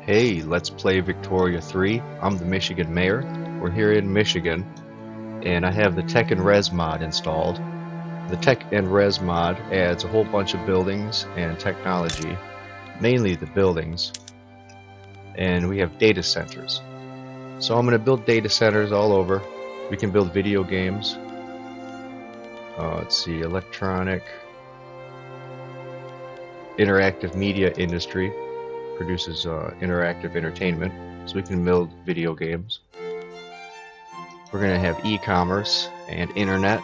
Hey, let's play Victoria 3. I'm the Michigan mayor. We're here in Michigan, and I have the Tech&Res mod installed. The Tech&Res mod adds a whole bunch of buildings and technology, mainly the buildings, and we have data centers. So I'm going to build data centers all over. We can build video games. Let's see, electronic, interactive media industry produces interactive entertainment, so we can build video games. We're going to have e-commerce and internet.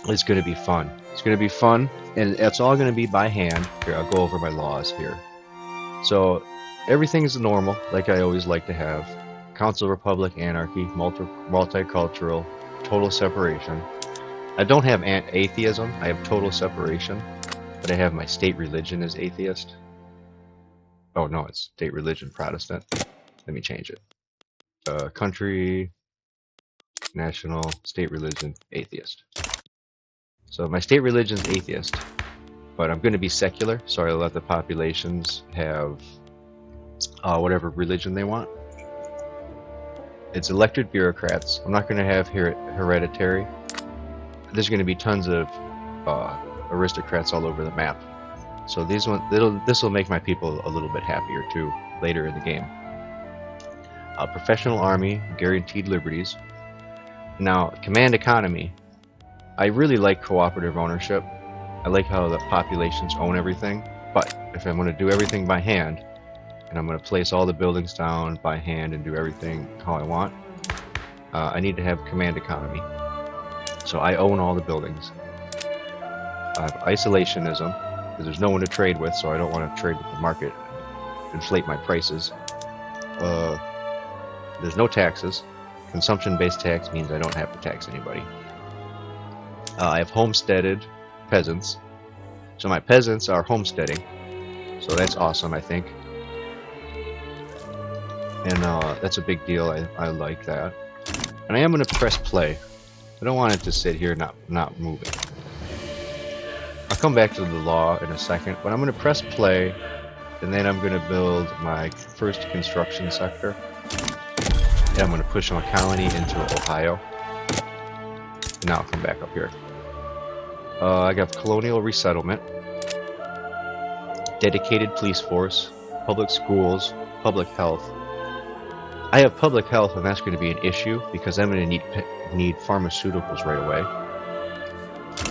It's going to be fun. It's going to be fun, and it's all going to be by hand. Here, I'll go over my laws here. So everything's normal, like I always like to have. Council Republic, anarchy, multicultural, total separation. I don't have atheism, I have total separation, but I have my state religion as atheist. Oh no, it's state religion Protestant. Let me change it. Country, national, state religion, atheist. So my state religion's atheist, but I'm going to be secular, so I let the populations have whatever religion they want. It's elected bureaucrats. I'm not going to have hereditary. There's going to be tons of aristocrats all over the map. So this will make my people a little bit happier too later in the game. Professional army, guaranteed liberties. Now, command economy. I really like cooperative ownership. I like how the populations own everything, but if I'm going to do everything by hand, and I'm going to place all the buildings down by hand and do everything how I want, I need to have command economy. So I own all the buildings. I have isolationism, because there's no one to trade with, so I don't want to trade with the market, inflate my prices. There's no taxes. Consumption-based tax means I don't have to tax anybody. I have homesteaded peasants. So my peasants are homesteading. So that's awesome, I think. And that's a big deal. I like that. And I am going to press play. I don't want it to sit here not moving. I'll come back to the law in a second, but I'm going to press play, and then I'm going to build my first construction sector. And I'm going to push my colony into Ohio. And now I'll come back up here. I got colonial resettlement, dedicated police force, public schools, public health. I have public health, and that's going to be an issue because I'm going to need pharmaceuticals right away.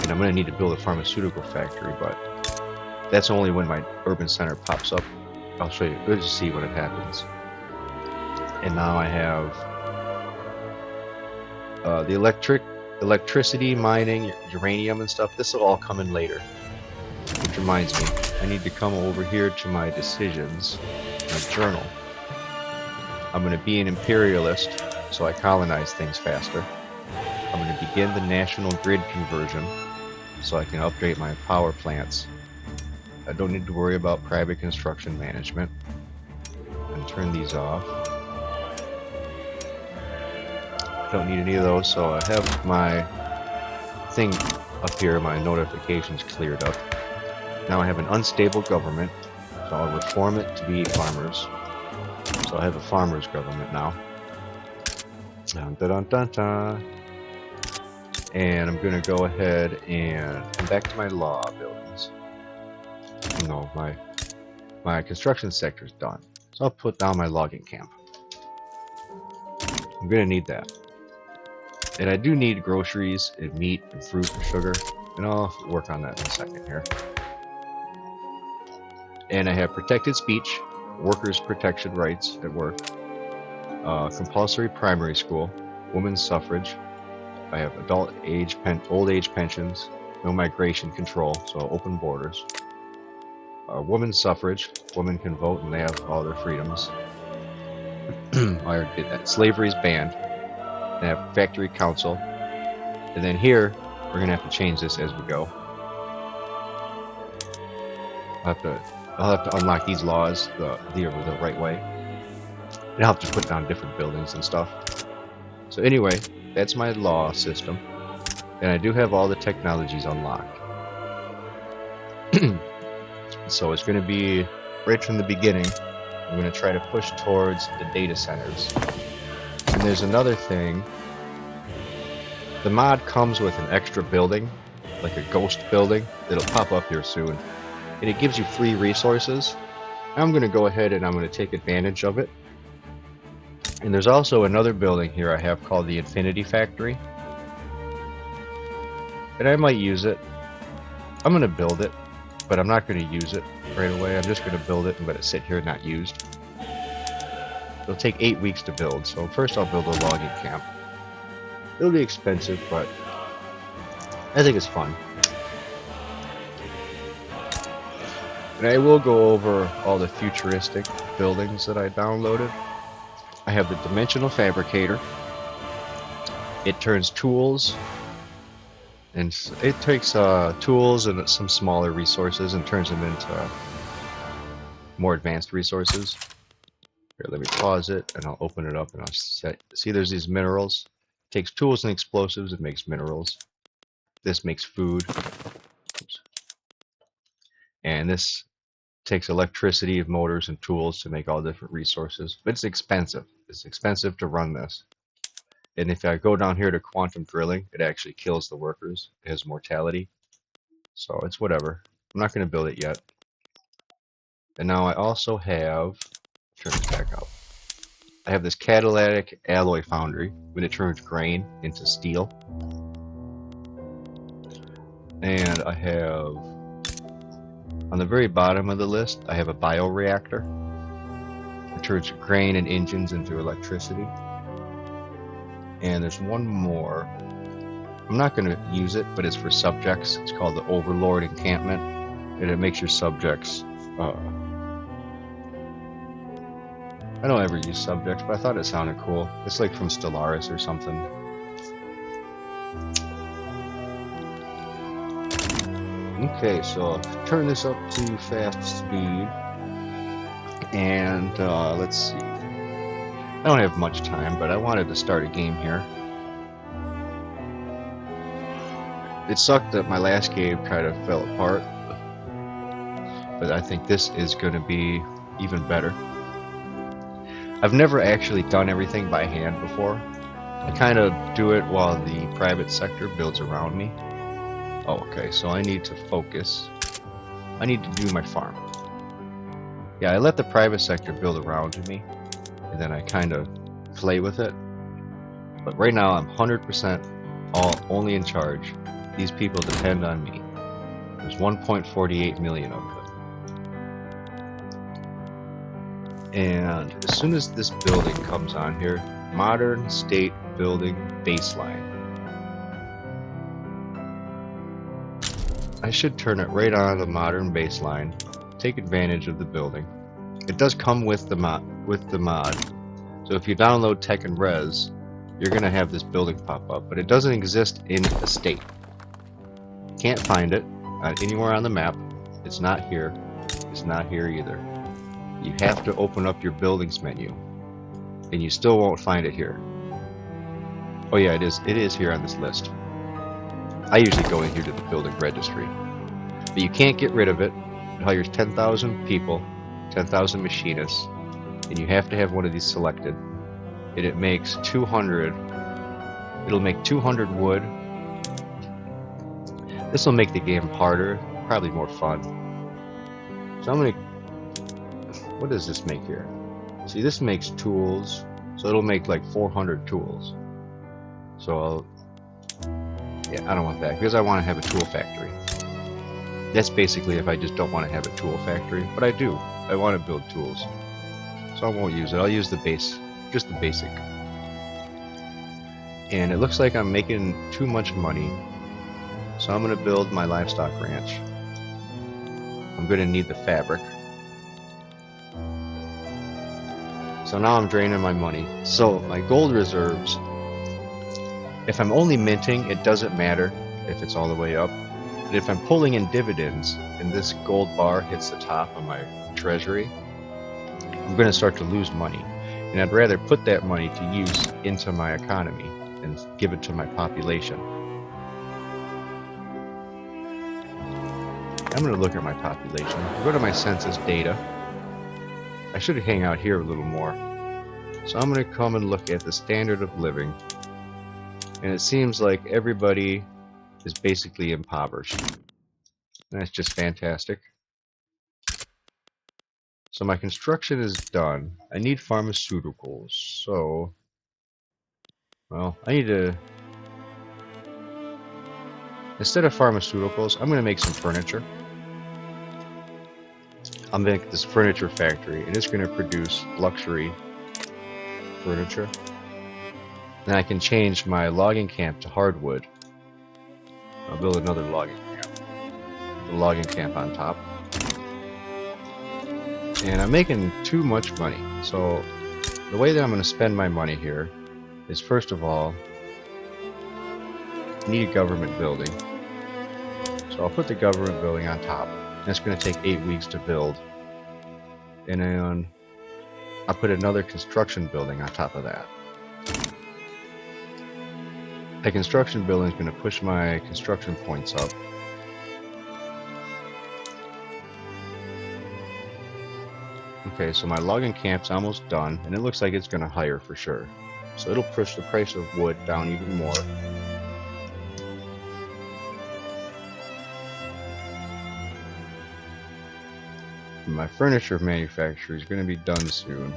And I'm going to need to build a pharmaceutical factory, but that's only when my urban center pops up. I'll show you. We'll just see when it happens. And now I have the electricity, mining, uranium and stuff. This will all come in later. Which reminds me, I need to come over here to my decisions, my journal. I'm going to be an imperialist, so I colonize things faster. I'm going to begin the national grid conversion, so I can update my power plants. I don't need to worry about private construction management. And turn these off. Don't need any of those, so I have my thing up here, my notifications cleared up. Now I have an unstable government, so I'll reform it to be farmers. So I have a farmers government now. Dun, dun, dun, dun, dun. And I'm going to go ahead and come back to my law buildings. No, my construction sector is done. So I'll put down my logging camp. I'm going to need that. And I do need groceries and meat and fruit and sugar. And I'll work on that in a second here. And I have protected speech, workers' protection rights at work, compulsory primary school, women's suffrage. I have old age pensions, no migration control, so open borders. Women's suffrage, women can vote and they have all their freedoms. I already did that. Slavery is banned. I have factory council. And then here, we're going to have to change this as we go. I'll have to unlock these laws the right way. And I'll have to put down different buildings and stuff. So anyway, that's my law system. And I do have all the technologies unlocked. So it's going to be right from the beginning. I'm going to try to push towards the data centers. And there's another thing. The mod comes with an extra building, like a ghost building, that'll pop up here soon. And it gives you free resources. I'm going to go ahead and I'm going to take advantage of it. And there's also another building here I have called the Infinity Factory. And I might use it. I'm going to build it, but I'm not going to use it right away. I'm just going to build it and let it sit here not used. It'll take 8 weeks to build, so first I'll build a logging camp. It'll be expensive, but I think it's fun. And I will go over all the futuristic buildings that I downloaded. I have the Dimensional Fabricator. It turns tools, and it takes tools and some smaller resources and turns them into more advanced resources. Here, let me pause it and I'll open it up and I'll see there's these minerals. It takes tools and explosives and makes minerals. This makes food. Oops. And this takes electricity of motors and tools to make all different resources. But it's expensive. It's expensive to run this. And if I go down here to quantum drilling, it actually kills the workers. It has mortality. So it's whatever. I'm not going to build it yet. And now I also have, turn this back up. I have this catalytic alloy foundry when it turns grain into steel. And I have, on the very bottom of the list, I have a bioreactor. It turns grain and engines into electricity. And there's one more. I'm not going to use it, but it's for subjects. It's called the Overlord Encampment. And it makes your subjects... I don't ever use subjects, but I thought it sounded cool. It's like from Stellaris or something. Okay, so I'll turn this up to fast speed. And let's see. I don't have much time, but I wanted to start a game here. It sucked that my last game kind of fell apart, but I think this is going to be even better. I've never actually done everything by hand before. I kind of do it while the private sector builds around me. Oh, okay, so I need to focus. I need to do my farm. Yeah, I let the private sector build around me, and then I kind of play with it. But right now I'm 100% only in charge. These people depend on me. There's 1.48 million of them. And as soon as this building comes on here, modern state building baseline. I should turn it right on the modern baseline. Take advantage of the building. It does come with the mod. So if you download Tech&Res, you're gonna have this building pop up, but it doesn't exist in a state. Can't find it anywhere on the map. It's not here. It's not here either. You have to open up your buildings menu, and you still won't find it here. Oh yeah, it is. It is here on this list. I usually go in here to the building registry, but you can't get rid of it. It hires 10,000 people, 10,000 machinists, and you have to have one of these selected. And it makes 200. It'll make 200 wood. This will make the game harder, probably more fun. So I'm gonna. What does this make here? See, this makes tools, so it'll make like 400 tools. So yeah, I don't want that because I want to have a tool factory. That's basically if I just don't want to have a tool factory, but I do. I want to build tools, so I won't use it. I'll use the base, just the basic. And it looks like I'm making too much money, so I'm gonna build my livestock ranch. I'm gonna need the fabric. So now I'm draining my money. So my gold reserves, if I'm only minting, it doesn't matter if it's all the way up. But if I'm pulling in dividends and this gold bar hits the top of my treasury, I'm going to start to lose money. And I'd rather put that money to use into my economy and give it to my population. I'm going to look at my population. Go to my census data. I should hang out here a little more. So I'm going to come and look at the standard of living. And it seems like everybody is basically impoverished. And that's just fantastic. So my construction is done. I need pharmaceuticals. So, well, I need to... Instead of pharmaceuticals, I'm going to make some furniture. I'll make this furniture factory, and it's going to produce luxury furniture. Then I can change my logging camp to hardwood. I'll build another logging camp. The logging camp on top. And I'm making too much money. So the way that I'm going to spend my money here is, first of all, I need a government building. So I'll put the government building on top. And it's going to take 8 weeks to build. And then I'll put another construction building on top of that. The construction building is going to push my construction points up. Okay, so my logging camp's almost done, and it looks like it's going to hire for sure. So it'll push the price of wood down even more. My furniture manufacturer is going to be done soon.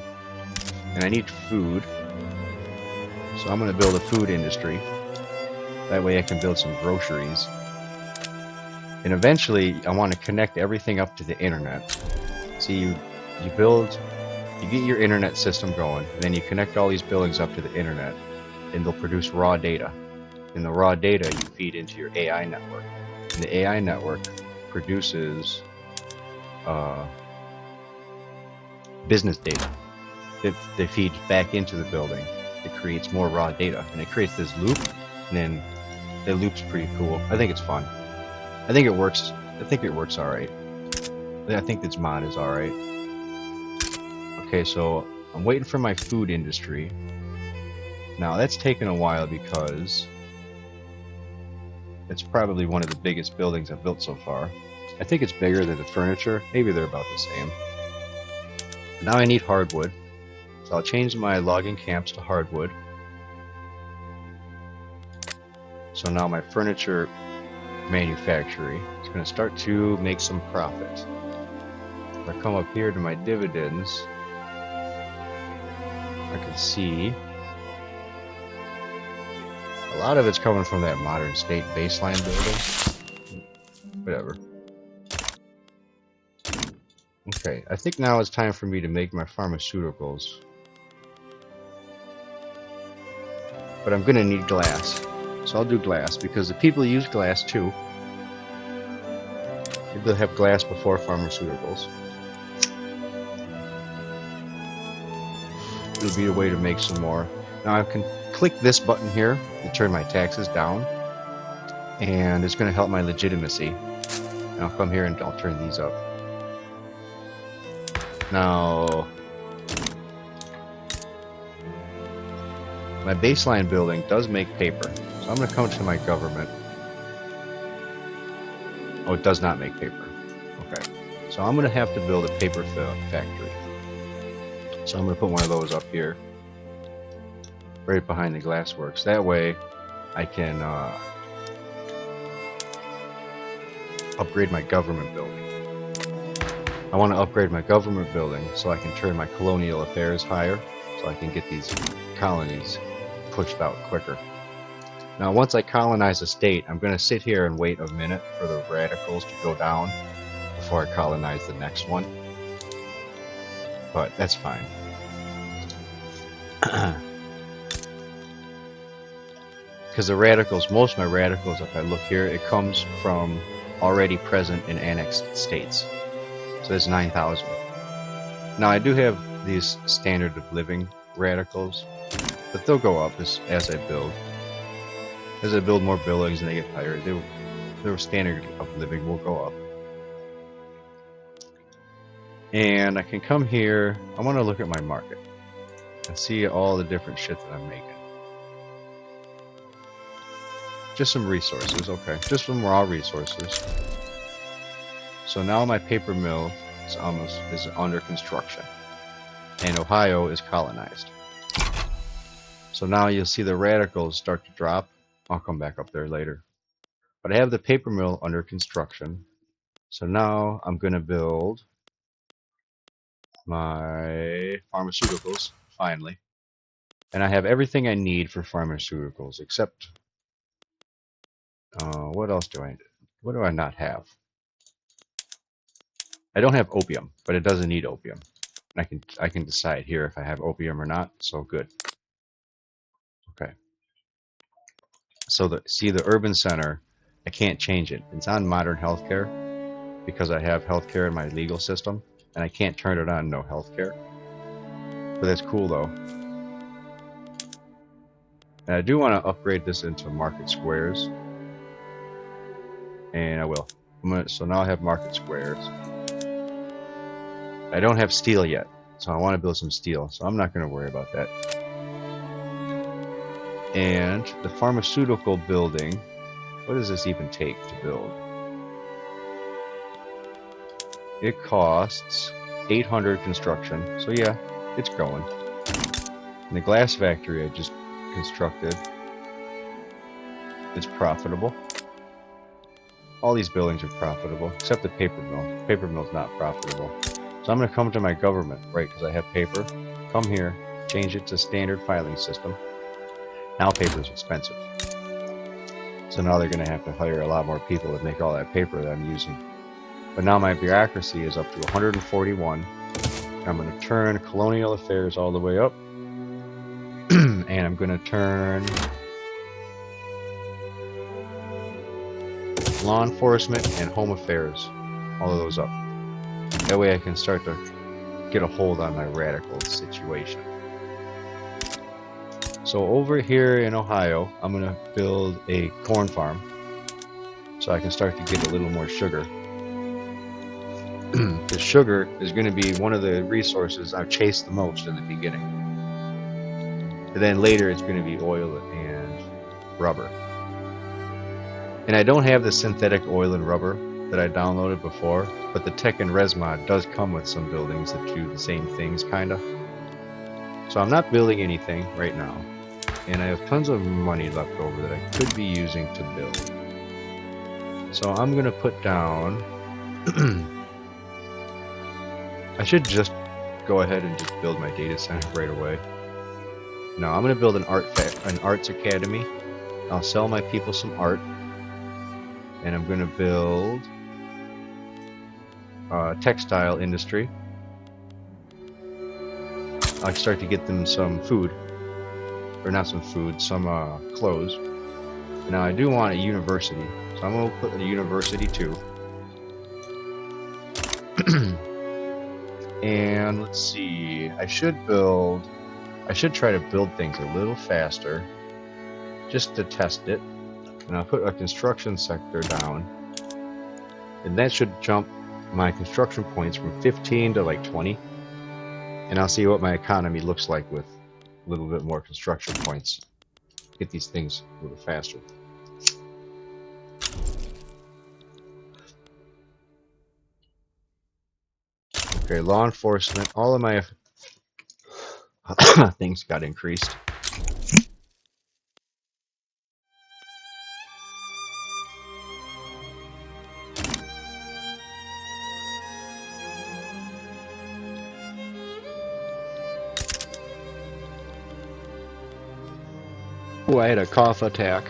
And I need food. So I'm going to build a food industry. That way I can build some groceries. And eventually I want to connect everything up to the internet. See, you get your internet system going, and then you connect all these buildings up to the internet, and they'll produce raw data. And the raw data you feed into your AI network. And the AI network produces business data that feeds back into the building. It creates more raw data, and it creates this loop, and then the loop's pretty cool. I think it's fun. I think it works. I think it works alright. I think this mod is alright. Okay, so I'm waiting for my food industry. Now that's taken a while because it's probably one of the biggest buildings I've built so far. I think it's bigger than the furniture. Maybe they're about the same. Now I need hardwood. So I'll change my logging camps to hardwood. So now my furniture manufacturing is going to start to make some profit. If I come up here to my dividends, I can see a lot of it's coming from that modern state baseline building. Whatever. Okay, I think now it's time for me to make my pharmaceuticals. But I'm gonna need glass. So I'll do glass because the people use glass too. Maybe they'll have glass before pharmaceuticals. It'll be a way to make some more. Now I can click this button here to turn my taxes down, and it's going to help my legitimacy. And I'll come here and I'll turn these up. Now my baseline building does make paper, so I'm going to come to my government. Oh, it does not make paper. Okay, so I'm going to have to build a paper factory. So I'm going to put one of those up here, right behind the glassworks. That way I can upgrade my government building. I want to upgrade my government building so I can turn my colonial affairs higher, so I can get these colonies pushed out quicker. Now once I colonize a state, I'm going to sit here and wait a minute for the radicals to go down before I colonize the next one. But that's fine. Because the radicals, most of my radicals, if I look here, it comes from already present in annexed states. So there's 9,000. Now I do have these standard of living radicals, but they'll go up as I build. As I build more buildings and they get higher, their standard of living will go up. And I can come here. I want to look at my market and see all the different shit that I'm making. Just some resources, okay. Just some raw resources. So now my paper mill is under construction. and Ohio is colonized. So now you'll see the radicals start to drop. I'll come back up there later. But I have the paper mill under construction. So now I'm going to build my pharmaceuticals, finally. And I have everything I need for pharmaceuticals, except... what else do I... What do I not have? I don't have opium, but it doesn't need opium. I can decide here if I have opium or not, so good. Okay. So see the urban center, I can't change it. It's on modern healthcare because I have healthcare in my legal system, and I can't turn it on no healthcare. But that's cool though. And I do want to upgrade this into market squares, and I will. So now I have market squares. I don't have steel yet, so I want to build some steel, so I'm not going to worry about that. And the pharmaceutical building, what does this even take to build? It costs 800 construction, so yeah, it's going. And the glass factory I just constructed, it's profitable. All these buildings are profitable, except the paper mill. The paper mill's not profitable. So I'm going to come to my government, right, because I have paper. Come here, change it to standard filing system. Now paper is expensive. So now they're going to have to hire a lot more people to make all that paper that I'm using. But now my bureaucracy is up to 141. I'm going to turn colonial affairs all the way up. And I'm going to turn law enforcement and home affairs, all of those up. That way I can start to get a hold on my radical situation. So over here in Ohio, I'm going to build a corn farm so I can start to get a little more sugar. The sugar is going to be one of the resources I've chased the most in the beginning. And then later it's going to be oil and rubber. And I don't have the synthetic oil and rubber that I downloaded before, but the Tech&Res mod does come with some buildings that do the same things, kinda. So I'm not building anything right now, and I have tons of money left over that I could be using to build. So I'm gonna put down... I should just go ahead and just build my data center right away. No, I'm gonna build an arts academy. I'll sell my people some art. And I'm going to build a textile industry. I'll start to get them some food. Or not some food, some clothes. Now I do want a university, so I'm going to put a university too. And let's see, I should try to build things a little faster, just to test it. And I'll put a construction sector down, and that should jump my construction points from 15 to like 20, and I'll see what my economy looks like with a little bit more construction points. Get these things a little faster. Okay, law enforcement, all of my things got increased. Oh, I had a cough attack.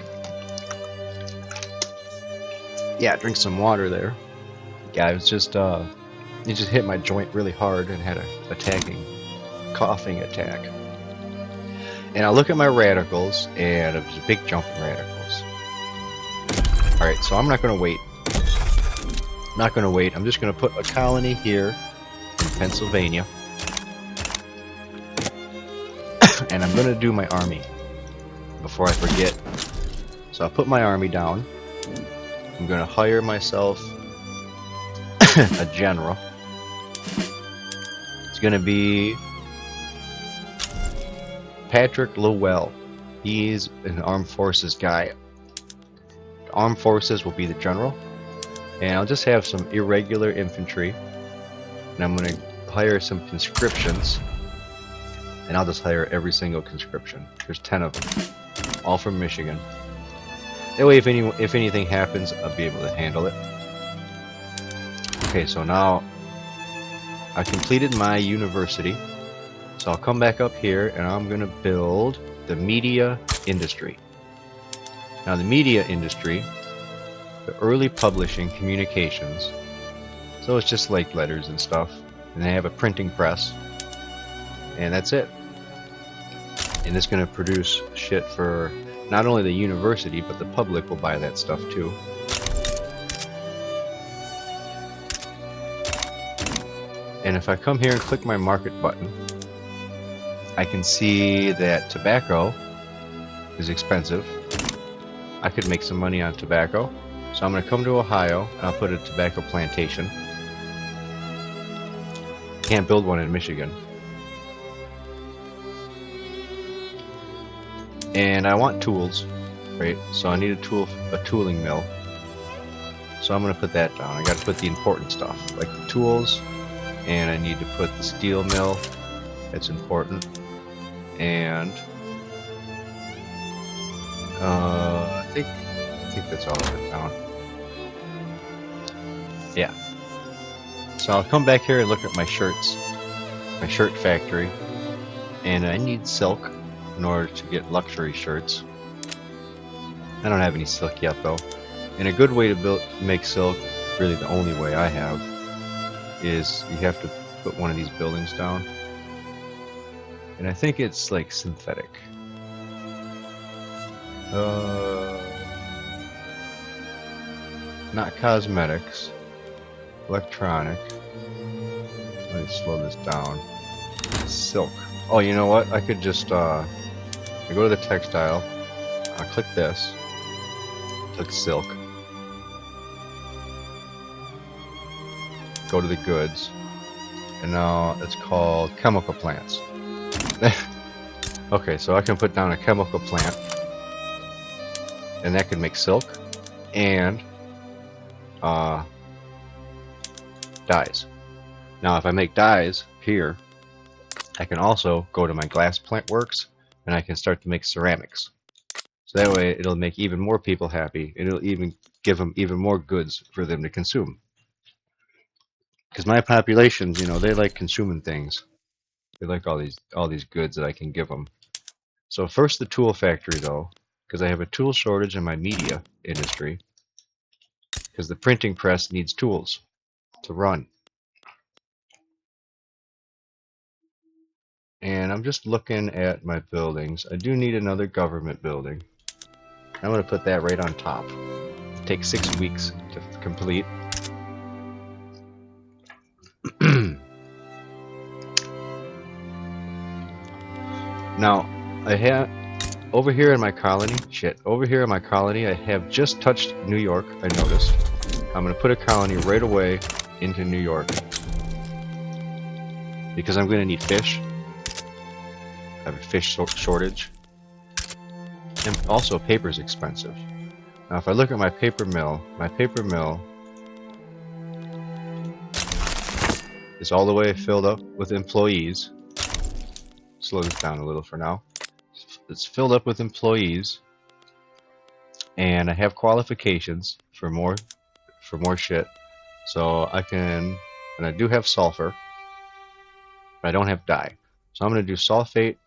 Yeah, drink some water there. Yeah, it was just, it just hit my joint really hard and had a coughing attack. And I look at my radicals, and it was a big jump in radicals. Alright, so I'm not going to wait. I'm just going to put a colony here in Pennsylvania. And I'm going to do my army before I forget. So I'll put my army down. I'm going to hire myself a general. It's going to be Patrick Lowell. He's an armed forces guy. Armed forces will be the general. And I'll just have some irregular infantry. And I'm going to hire some conscriptions. and I'll just hire every single conscription. There's 10 of them, all from Michigan. That way, if anything happens, I'll be able to handle it. Okay, so now I completed my university. So I'll come back up here and I'm going to build the media industry. Now the media industry, the early publishing communications, so it's just like letters and stuff, and they have a printing press, and that's it. And it's going to produce shit for not only the university, but the public will buy that stuff too. And if I come here and click my market button, I can see that tobacco is expensive. I could make some money on tobacco. So I'm going to come to Ohio and I'll put a tobacco plantation. Can't build one in Michigan. And I want tools, right? So I need a tooling mill. So I'm going to put that down. I got to put the important stuff, like the tools, and I need to put the steel mill. That's important. And I think that's all of it down. Yeah. So I'll come back here and look at my shirts, my shirt factory, and I need silk in order to get luxury shirts. I don't have any silk yet though. And a good way to make silk, really the only way I have, is you have to put one of these buildings down. And I think it's like synthetic. Not cosmetics. Electronic. Let me slow this down. Silk. Oh, you know what? I could just I go to the textile. I'll click this. Click silk. Go to the goods. And now it's called chemical plants. Okay, so I can put down a chemical plant, and that can make silk and dyes. Now if I make dyes here, I can also go to my glass plant works and I can start to make ceramics. So that way it'll make even more people happy, and it'll even give them even more goods for them to consume. Because my populations, you know, they like consuming things. They like all these goods that I can give them. So first the tool factory though, because I have a tool shortage in my media industry, because the printing press needs tools to run. And I'm just looking at my buildings. I do need another government building. I'm going to put that right on top. It takes 6 weeks to complete. Now, I have over here in my colony, I have just touched New York, I noticed. I'm going to put a colony right away into New York, because I'm going to need fish. I have a fish shortage. And also paper is expensive. Now if I look at my paper mill is all the way filled up with employees. Slow this down a little for now. It's filled up with employees, and I have qualifications for more shit. So I can, and I do have sulfur, but I don't have dye. So I'm going to do sulfate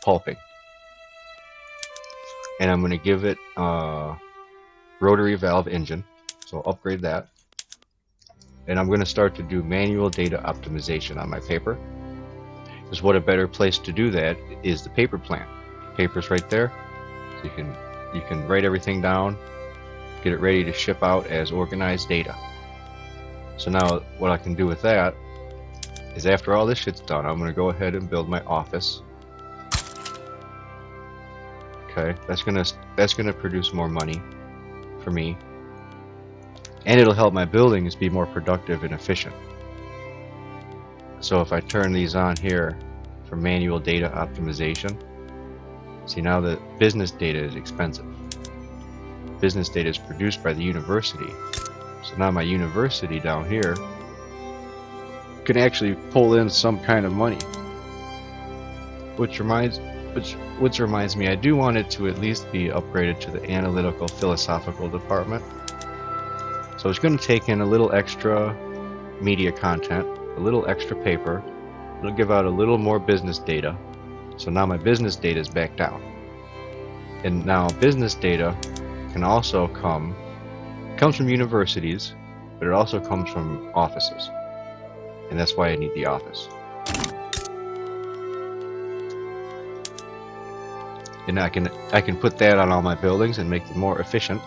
pulping, and I'm going to give it rotary valve engine, so I'll upgrade that. And I'm going to start to do manual data optimization on my paper. Because what a better place to do that is the paper plant. Paper's right there, so you can write everything down, get it ready to ship out as organized data. So now what I can do with that is, after all this shit's done, I'm going to go ahead and build my office. Okay, that's gonna produce more money for me, and it'll help my buildings be more productive and efficient. So if I turn these on here for manual data optimization, see, now the business data is expensive. Business data is produced by the university, so now my university down here can actually pull in some kind of money. which reminds me, I do want it to at least be upgraded to the analytical philosophical department. So it's going to take in a little extra media content, a little extra paper. It'll give out a little more business data. So now my business data is back down. And now business data can also comes from universities, but it also comes from offices. And that's why I need the office. And I can put that on all my buildings and make them more efficient.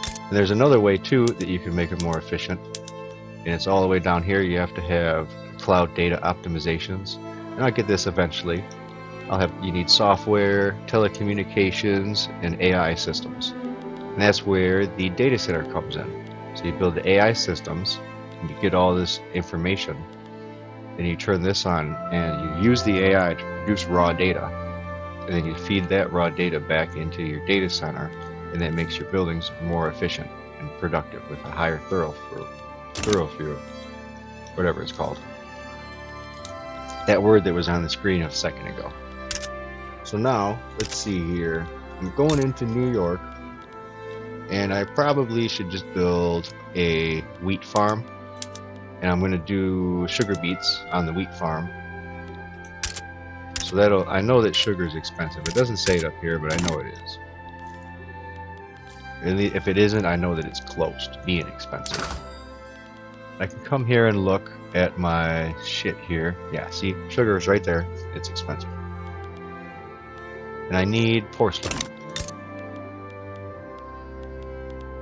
And there's another way too that you can make it more efficient. And it's all the way down here. You have to have cloud data optimizations. And I'll get this eventually. You need software, telecommunications, and AI systems. And that's where the data center comes in. So you build the AI systems, and you get all this information, and you turn this on, and you use the AI to produce raw data. And then you feed that raw data back into your data center, and that makes your buildings more efficient and productive with a higher thoroughfare, whatever it's called. That word that was on the screen a second ago. So now, let's see here. I'm going into New York, and I probably should just build a wheat farm. And I'm going to do sugar beets on the wheat farm. So I know that sugar is expensive. It doesn't say it up here, but I know it is. And if it isn't, I know that it's close to being expensive. I can come here and look at my shit here. Yeah, see, sugar is right there. It's expensive. And I need porcelain.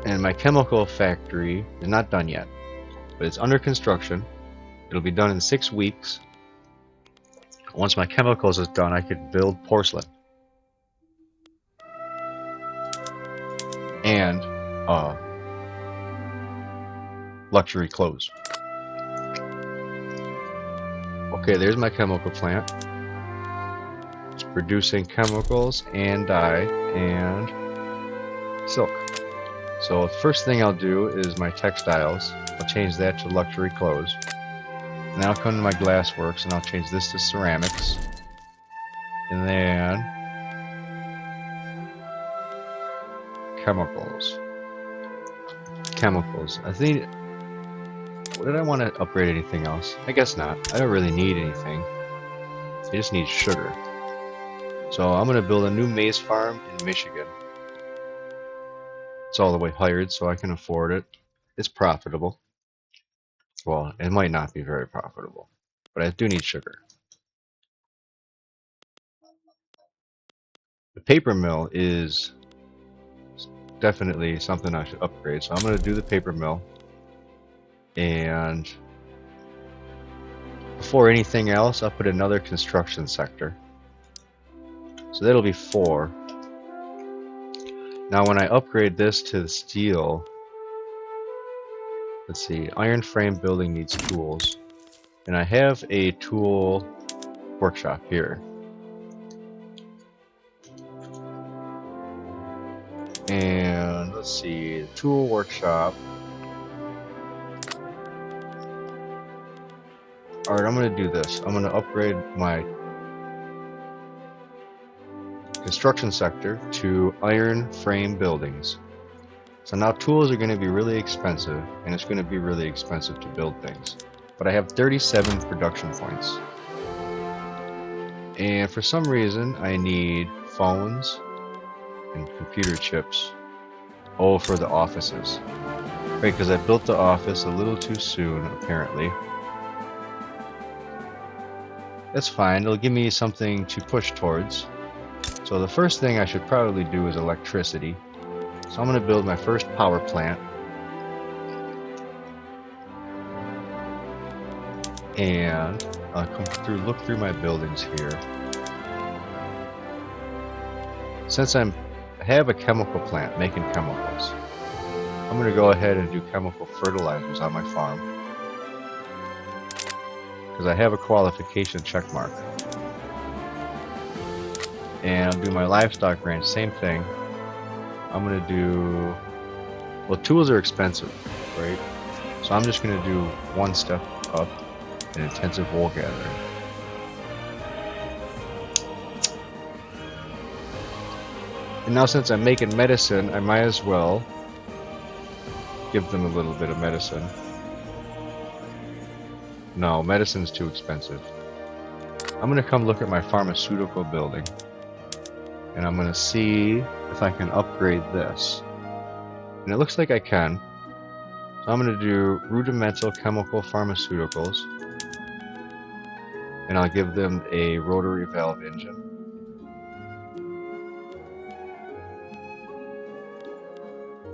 And my chemical factory is not done yet, but it's under construction. It'll be done in 6 weeks. Once my chemicals is done, I could build porcelain. And luxury clothes. Okay, there's my chemical plant. It's producing chemicals and dye and silk. So the first thing I'll do is my textiles. I'll change that to luxury clothes. And then I'll come to my glassworks and I'll change this to ceramics. And then chemicals. I think. Did I want to upgrade anything else? I guess not. I don't really need anything. I just need sugar. So I'm going to build a new maize farm in Michigan. It's all the way hired, so I can afford it. It's profitable. Well, it might not be very profitable, but I do need sugar. The paper mill is definitely something I should upgrade, so I'm going to do the paper mill. And before anything else, I'll put another construction sector. So that'll be 4. Now when I upgrade this to the steel, let's see, iron frame building needs tools. And I have a tool workshop here. And let's see, tool workshop. Alright, I'm going to do this. I'm going to upgrade my construction sector to iron frame buildings. So now tools are going to be really expensive, and it's going to be really expensive to build things. But I have 37 production points. And for some reason, I need phones and computer chips. Oh, for the offices. Right, because I built the office a little too soon, apparently. That's fine, it'll give me something to push towards. So the first thing I should probably do is electricity. So I'm going to build my first power plant. And I'll look through my buildings here. Since I have a chemical plant making chemicals, I'm going to go ahead and do chemical fertilizers on my farm. Because I have a qualification check mark. And I'll do my livestock ranch, same thing. I'm going to do... Well, tools are expensive, right? So I'm just going to do one step up in intensive wool gathering. And now since I'm making medicine, I might as well give them a little bit of medicine. No, medicine's too expensive. I'm gonna come look at my pharmaceutical building. And I'm gonna see if I can upgrade this. And it looks like I can. So I'm gonna do rudimental chemical pharmaceuticals. And I'll give them a rotary valve engine.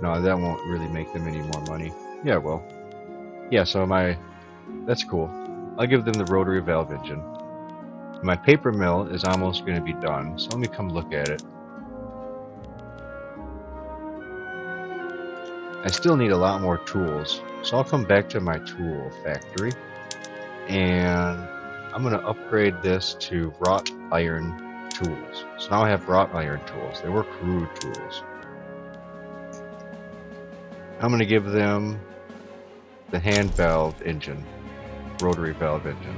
No, that won't really make them any more money. Yeah, well. Yeah, so that's cool. I'll give them the rotary valve engine. My paper mill is almost going to be done, so let me come look at it. I still need a lot more tools, so I'll come back to my tool factory, and I'm going to upgrade this to wrought iron tools. So now I have wrought iron tools. They were crude tools. I'm going to give them the hand valve engine, rotary valve engine.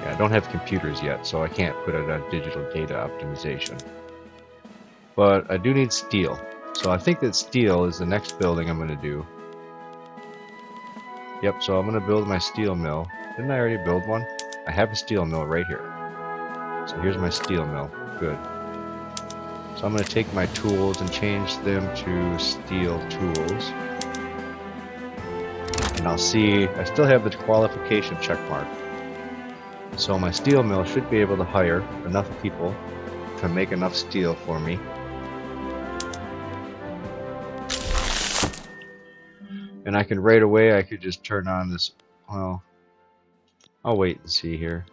Yeah, I don't have computers yet, so I can't put it on digital data optimization. But I do need steel. So I think that steel is the next building I'm going to do. Yep, so I'm going to build my steel mill. Didn't I already build one? I have a steel mill right here. So here's my steel mill. Good. So I'm going to take my tools and change them to steel tools. And I'll see, I still have the qualification check mark. So my steel mill should be able to hire enough people to make enough steel for me. And I can right away, I could just turn on this, well, I'll wait and see here.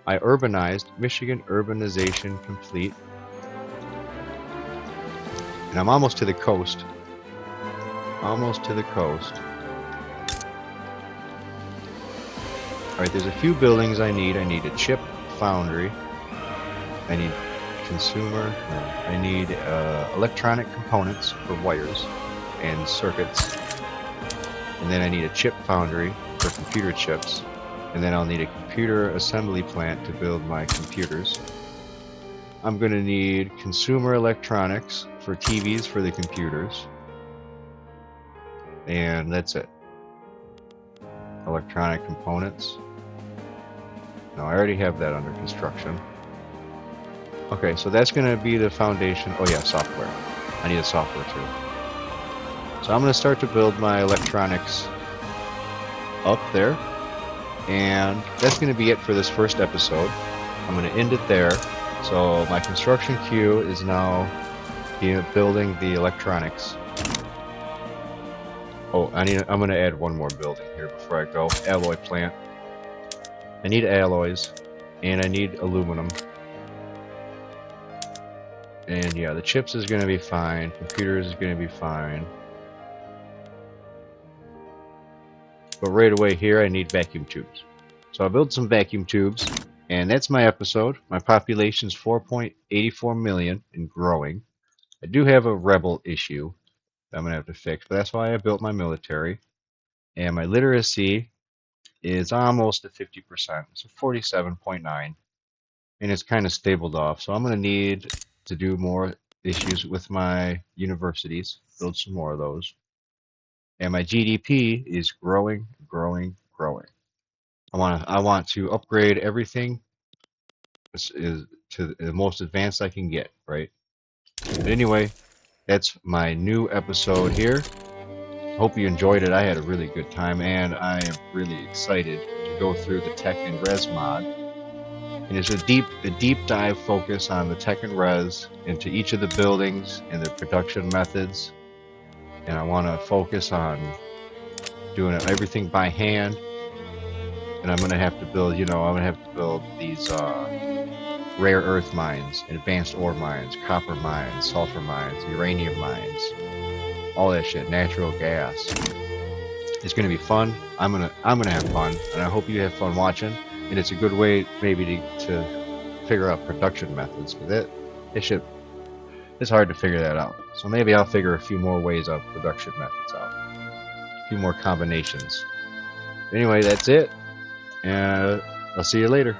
I urbanized, Michigan urbanization complete. And I'm almost to the coast. Almost to the coast. Alright, there's a few buildings I need. I need a chip foundry. I need consumer, I need electronic components for wires and circuits. And then I need a chip foundry for computer chips. And then I'll need a computer assembly plant to build my computers. I'm going to need consumer electronics for TVs for the computers. And that's it. Electronic components. No, I already have that under construction. Okay, so that's going to be the foundation. Oh yeah, software. I need a software too. So I'm going to start to build my electronics up there. And that's going to be it for this first episode. I'm going to end it there. So my construction queue is now building the electronics. Oh, I'm going to add one more building here before I go. Alloy plant. I need alloys, and I need aluminum. And yeah, the chips is going to be fine. Computers is going to be fine. But right away here, I need vacuum tubes. So I'll build some vacuum tubes, and that's my episode. My population's 4.84 million and growing. I do have a rebel issue that I'm going to have to fix, but that's why I built my military. And my literacy is almost at 50%, so 47.9. And it's kind of stabled off, so I'm going to need to do more issues with my universities, build some more of those. And my GDP is growing, growing, growing. I want to upgrade everything is to the most advanced I can get, right? But anyway, that's my new episode here. Hope you enjoyed it. I had a really good time, and I am really excited to go through the Tech&Res mod. And it's a deep dive focus on the Tech&Res into each of the buildings and their production methods. And I want to focus on doing everything by hand. And I'm going to have to build, I'm going to have to build these rare earth mines, advanced ore mines, copper mines, sulfur mines, uranium mines, all that shit, natural gas. It's going to be fun. I'm going to have fun, and I hope you have fun watching. And it's a good way maybe to figure out production methods. But it's hard to figure that out. So maybe I'll figure a few more ways of production methods out. A few more combinations. Anyway, that's it. And I'll see you later.